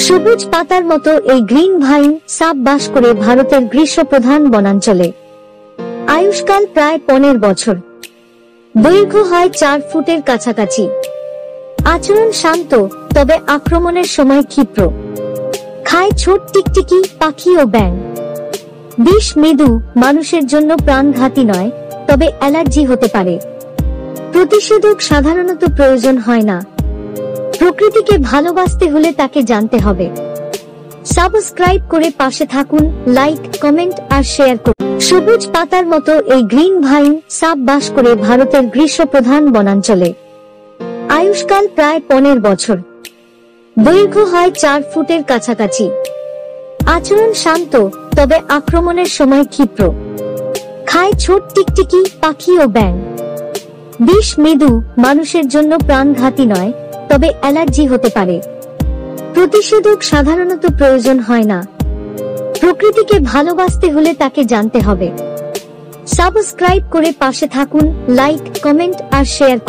সবুজ পাতার মতো এই গ্রিন ভাইন সাপ বাস করে ভারতের গ্রীষ্মপ্রধান বনাঞ্চলে। আয়ুষ্কাল প্রায় 15 বছর, দৈর্ঘ্য হয় 4 ফুটের কাছাকাছি। আচরণ শান্ত, তবে আক্রমণের সময় ক্ষিপ্র। খায় ছোট টিকটিকি, পাখি ও ব্যাঙ। বিষ মৃদু, মানুষের জন্য প্রাণঘাতী নয়, তবে অ্যালার্জি হতে পারে। প্রতিষেধক সাধারণত প্রয়োজন হয় না। প্রকৃতিকে ভালোবাসতে হলে তাকে জানতে হবে। সাবস্ক্রাইব করে পাশে থাকুন, লাইক, কমেন্ট আর শেয়ার করুন। সবুজ পাতার মতো এই গ্রিন ভাইন সাপ বাস করে ভারতের গ্রীষ্মপ্রধান বনাঞ্চলে। আয়ুষ্কাল প্রায় 15 বছর, দৈর্ঘ্য হয় 4 ফুটের কাছাকাছি। আচরণ শান্ত, তবে আক্রমণের সময় ক্ষিপ্র। খায় ছোট টিকটিকি, পাখি ও ব্যাঙ। বিষ মৃদু, মানুষের জন্য প্রাণঘাতী নয়, তবে অ্যালার্জি হতে পারে। প্রতিষেধক সাধারণত প্রয়োজন হয় না। প্রকৃতিকে ভালোবাসতে হলে তাকে জানতে হবে। সাবস্ক্রাইব করে পাশে থাকুন, লাইক, কমেন্ট আর শেয়ার করুন।